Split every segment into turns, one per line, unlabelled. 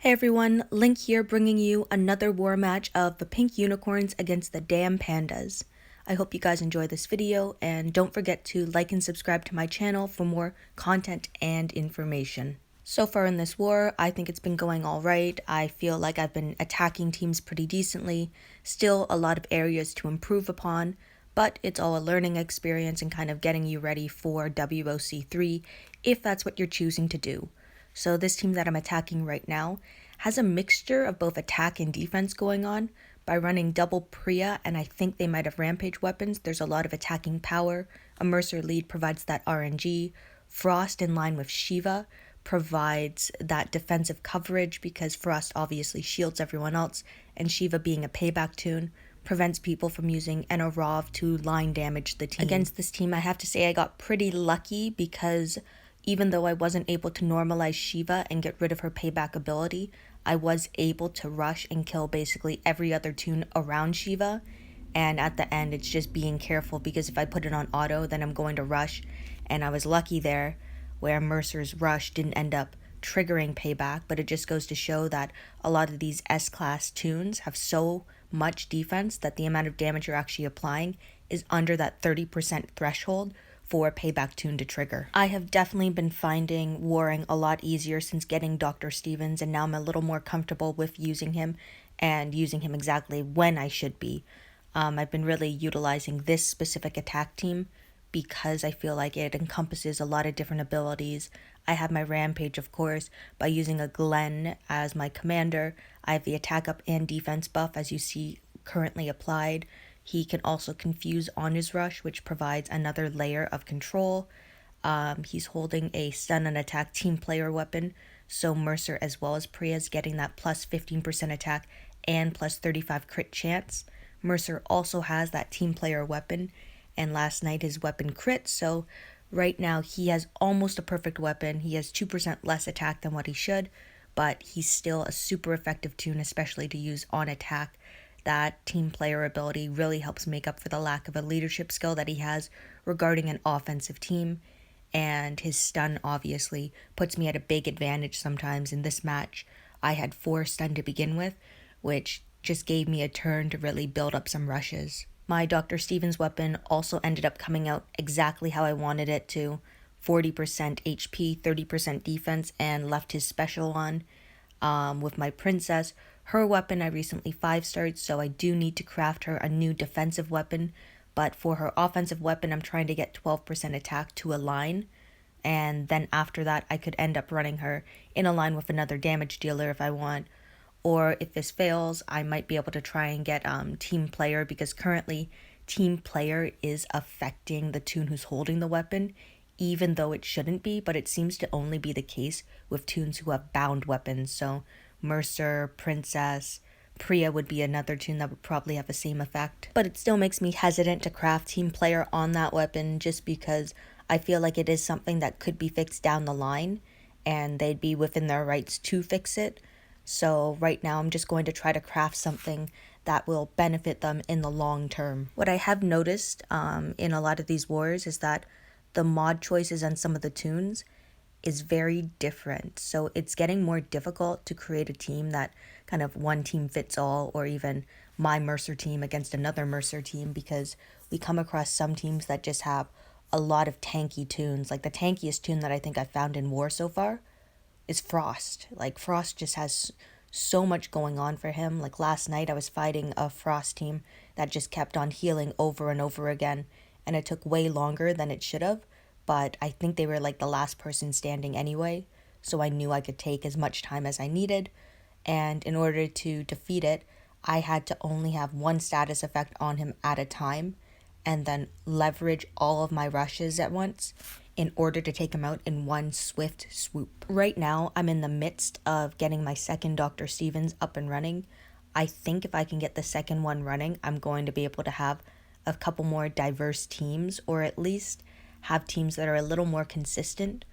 Hey everyone, Link here bringing you another war match of the pink unicorns against the damn pandas. I hope you guys enjoy this video and don't forget to like and subscribe to my channel for more content and information. So far in this war, I think it's been going alright. I feel like I've been attacking teams pretty decently, still a lot of areas to improve upon, but it's all a learning experience and kind of getting you ready for WOC3 if that's what you're choosing to do. So this team that I'm attacking right now has a mixture of both attack and defense going on. By running double Priya, and I think they might have rampage weapons, there's a lot of attacking power. A Mercer lead provides that RNG. Frost in line with Shiva provides that defensive coverage because Frost obviously shields everyone else, and Shiva being a payback tune prevents people from using Enarov to line damage the team. Against this team, I have to say I got pretty lucky because even though I wasn't able to normalize Shiva and get rid of her payback ability, I was able to rush and kill basically every other tune around Shiva. And at the end, it's just being careful because if I put it on auto, then I'm going to rush. And I was lucky there where Mercer's rush didn't end up triggering payback, but it just goes to show that a lot of these S-class tunes have so much defense that the amount of damage you're actually applying is under that 30% threshold for a payback tune to trigger. I have definitely been finding warring a lot easier since getting Dr. Stevens, and now I'm a little more comfortable with using him and using him exactly when I should be. I've been really utilizing this specific attack team because I feel like it encompasses a lot of different abilities. I have my rampage, of course, by using a Glenn as my commander. I have the attack up and defense buff, as you see currently applied. He can also confuse on his rush, which provides another layer of control. He's holding a stun and attack team player weapon, so Mercer as well as Priya is getting that plus 15% attack and plus 35 crit chance. Mercer also has that team player weapon, and last night his weapon crit, so right now he has almost a perfect weapon. He has 2% less attack than what he should, but he's still a super effective tune, especially to use on attack. That team player ability really helps make up for the lack of a leadership skill that he has regarding an offensive team, and his stun obviously puts me at a big advantage sometimes. In this match, I had 4 stun to begin with, which just gave me a turn to really build up some rushes. My Dr. Stevens weapon also ended up coming out exactly how I wanted it to, 40% HP, 30% defense, and left his special on. With my princess, her weapon I recently 5-starred, so I do need to craft her a new defensive weapon, but for her offensive weapon I'm trying to get 12% attack to align, and then after that I could end up running her in a line with another damage dealer if I want, or if this fails I might be able to try and get team player, because currently team player is affecting the tune who's holding the weapon, even though it shouldn't be, but it seems to only be the case with tunes who have bound weapons. So Mercer, Princess, Priya would be another tune that would probably have the same effect. But it still makes me hesitant to craft team player on that weapon just because I feel like it is something that could be fixed down the line and they'd be within their rights to fix it. So right now I'm just going to try to craft something that will benefit them in the long term. What I have noticed in a lot of these wars is that the mod choices on some of the tunes is very different. So it's getting more difficult to create a team that kind of one team fits all, or even my Mercer team against another Mercer team, because we come across some teams that just have a lot of tanky tunes. Like the tankiest tune that I think I've found in war so far is Frost. Like Frost just has so much going on for him. Like last night I was fighting a Frost team that just kept on healing over and over again, and it took way longer than it should have, but I think they were like the last person standing anyway, so I knew I could take as much time as I needed, and in order to defeat it, I had to only have one status effect on him at a time, and then leverage all of my rushes at once in order to take him out in one swift swoop. Right now, I'm in the midst of getting my second Dr. Stevens up and running. I think if I can get the second one running, I'm going to be able to have a couple more diverse teams, or at least have teams that are a little more consistent.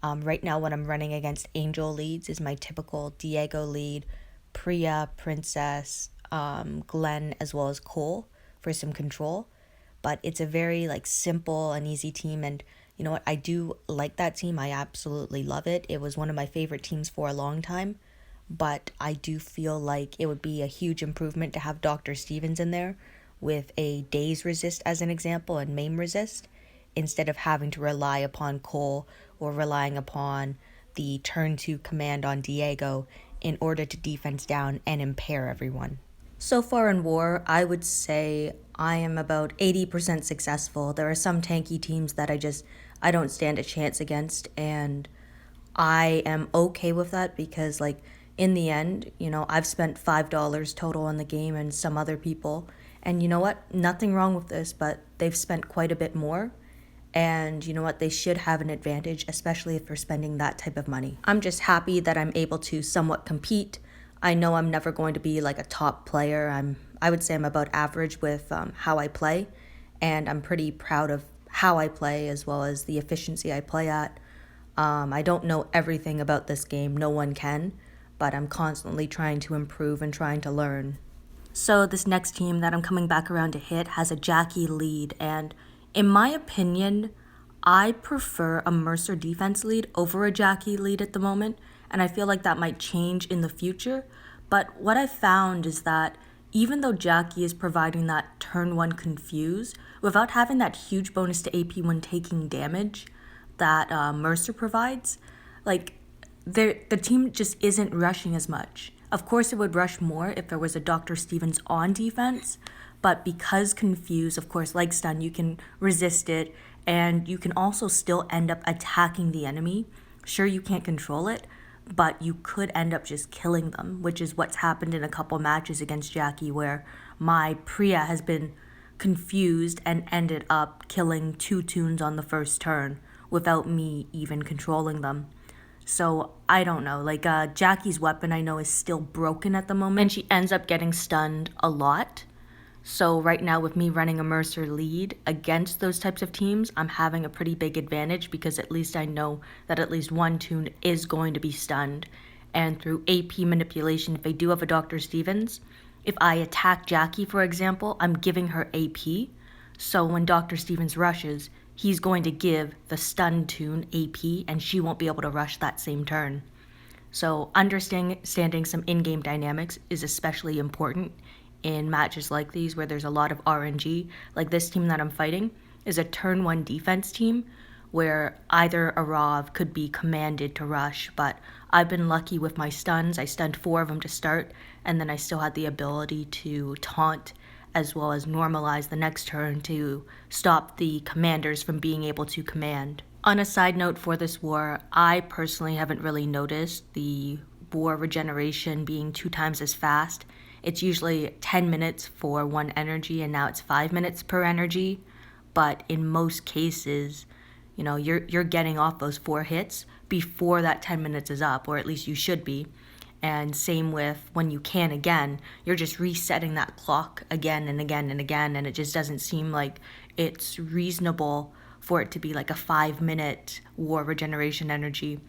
Right now what I'm running against Angel leads is my typical Diego lead, Priya, Princess, Glenn, as well as Cole for some control. But it's a very simple and easy team, and you know what, I do like that team. I absolutely love it. It was one of my favorite teams for a long time, but I do feel like it would be a huge improvement to have Dr. Stevens in there with a daze resist as an example and maim resist, instead of having to rely upon Cole or relying upon the turn 2 command on Diego in order to defense down and impair everyone. So far in War, I would say I am about 80% successful. There are some tanky teams that I don't stand a chance against, and I am okay with that because, like, in the end, I've spent $5 total on the game and some other people. And you know what? Nothing wrong with this, but they've spent quite a bit more. And you know what? They should have an advantage, especially if they're spending that type of money. I'm just happy that I'm able to somewhat compete. I know I'm never going to be like a top player. I would say I'm about average with how I play, and I'm pretty proud of how I play as well as the efficiency I play at. I don't know everything about this game, no one can, but I'm constantly trying to improve and trying to learn. So this next team that I'm coming back around to hit has a Jackie lead, and in my opinion, I prefer a Mercer defense lead over a Jackie lead at the moment, and I feel like that might change in the future. But what I've found is that even though Jackie is providing that turn 1 confuse, without having that huge bonus to AP when taking damage that Mercer provides, like, the team just isn't rushing as much. Of course, it would rush more if there was a Dr. Stevens on defense, but because confuse, of course, like stun, you can resist it, and you can also still end up attacking the enemy. Sure, you can't control it, but you could end up just killing them, which is what's happened in a couple matches against Jackie, where my Priya has been confused and ended up killing 2 tunes on the first turn without me even controlling them. So I don't know, like Jackie's weapon I know is still broken at the moment, and she ends up getting stunned a lot. So right now with me running a Mercer lead against those types of teams, I'm having a pretty big advantage because at least I know that at least one tune is going to be stunned. And through AP manipulation, if I do have a Dr. Stevens, if I attack Jackie, for example, I'm giving her AP. So when Dr. Stevens rushes, he's going to give the stun tune AP, and she won't be able to rush that same turn. So understanding some in-game dynamics is especially important in matches like these where there's a lot of RNG. Like this team that I'm fighting is a turn 1 defense team where either Arav could be commanded to rush, but I've been lucky with my stuns. I stunned 4 of them to start, and then I still had the ability to taunt as well as normalize the next turn to stop the commanders from being able to command. On a side note for this war, I personally haven't really noticed the war regeneration being 2 times as fast. It's usually 10 minutes for 1 energy, and now it's 5 minutes per energy. But in most cases, you're getting off those 4 hits before that 10 minutes is up, or at least you should be. And same with when you can again, you're just resetting that clock again and again and again, and it just doesn't seem like it's reasonable for it to be like a 5-minute war regeneration energy.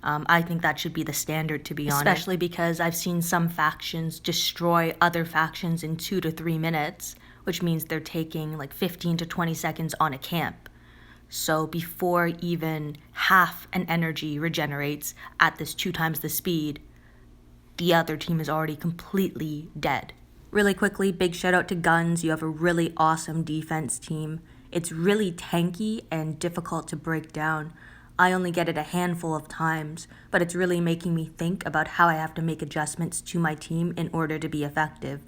I think that should be the standard, to be honest. Especially because I've seen some factions destroy other factions in 2 to 3 minutes, which means they're taking like 15 to 20 seconds on a camp. So before even half an energy regenerates at this 2 times the speed, the other team is already completely dead. Really quickly, big shout out to Guns. You have a really awesome defense team. It's really tanky and difficult to break down. I only get it a handful of times, but it's really making me think about how I have to make adjustments to my team in order to be effective.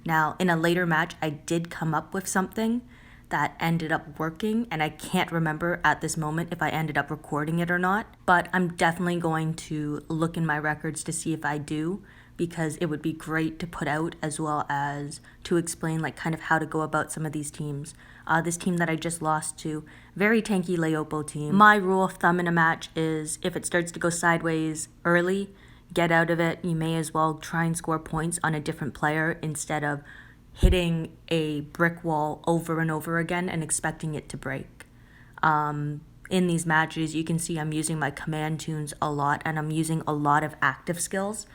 Now, in a later match, I did come up with something that ended up working, and I can't remember at this moment if I ended up recording it or not, but I'm definitely going to look in my records to see if I do, because it would be great to put out as well as to explain like kind of how to go about some of these teams. This team that I just lost to, very tanky Leopo team. My rule of thumb in a match is if it starts to go sideways early, get out of it. You may as well try and score points on a different player instead of hitting a brick wall over and over again and expecting it to break. In these matches, you can see I'm using my command tunes a lot, and I'm using a lot of active skills.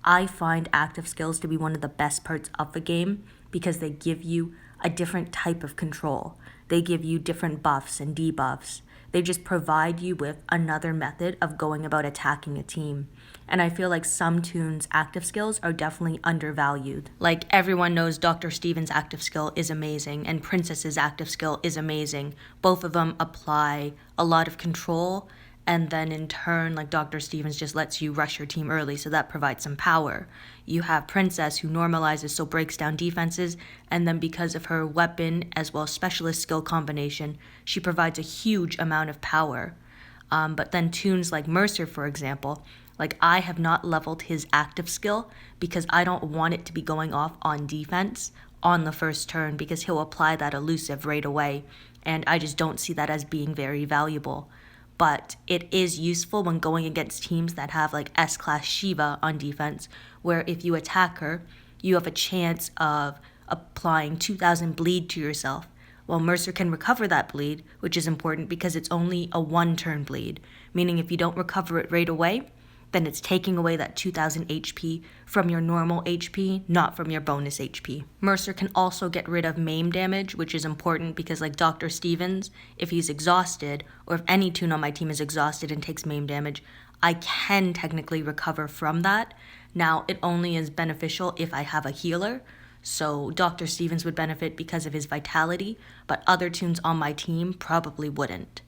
I find active skills to be one of the best parts of the game because they give you a different type of control. They give you different buffs and debuffs. They just provide you with another method of going about attacking a team. and I feel like some toons' active skills are definitely undervalued. Like, everyone knows Dr. Steven's active skill is amazing, and Princess's active skill is amazing. Both of them apply a lot of control, and then in turn, like, Dr. Stevens just lets you rush your team early, so that provides some power. You have Princess, who normalizes, so breaks down defenses, and then because of her weapon as well as specialist skill combination, she provides a huge amount of power. But then toons like Mercer, for example, like, I have not leveled his active skill because I don't want it to be going off on defense on the first turn, because he'll apply that elusive right away, and I just don't see that as being very valuable. But it is useful when going against teams that have like S-class Shiva on defense, where if you attack her, you have a chance of applying 2,000 bleed to yourself. Well, Mercer can recover that bleed, which is important because it's only a one-turn bleed, meaning if you don't recover it right away, then it's taking away that 2,000 HP from your normal HP, not from your bonus HP. Mercer can also get rid of maim damage, which is important because, like Dr. Stevens, if he's exhausted, or if any toon on my team is exhausted and takes maim damage, I can technically recover from that. Now, it only is beneficial if I have a healer, so Dr. Stevens would benefit because of his vitality, but other toons on my team probably wouldn't.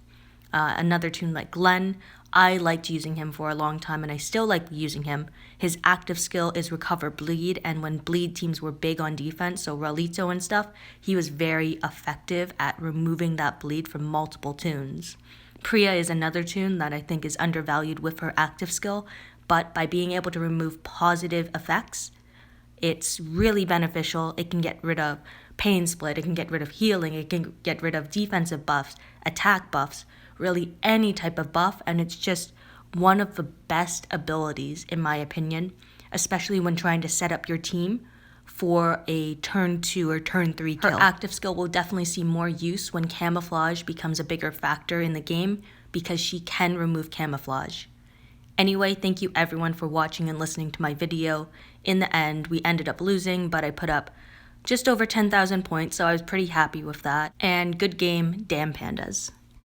Another toon like Glenn, I liked using him for a long time, and I still like using him. His active skill is Recover Bleed, and when bleed teams were big on defense, so Ralito and stuff, he was very effective at removing that bleed from multiple toons. Priya is another toon that I think is undervalued with her active skill, but by being able to remove positive effects, it's really beneficial. It can get rid of pain split, it can get rid of healing, it can get rid of defensive buffs, attack buffs, really any type of buff, and it's just one of the best abilities in my opinion, especially when trying to set up your team for a turn 2 or turn 3 kill. Her active skill will definitely see more use when camouflage becomes a bigger factor in the game because she can remove camouflage. Anyway, thank you everyone for watching and listening to my video. In the end, we ended up losing, but I put up just over 10,000 points, so I was pretty happy with that. And good game, damn pandas.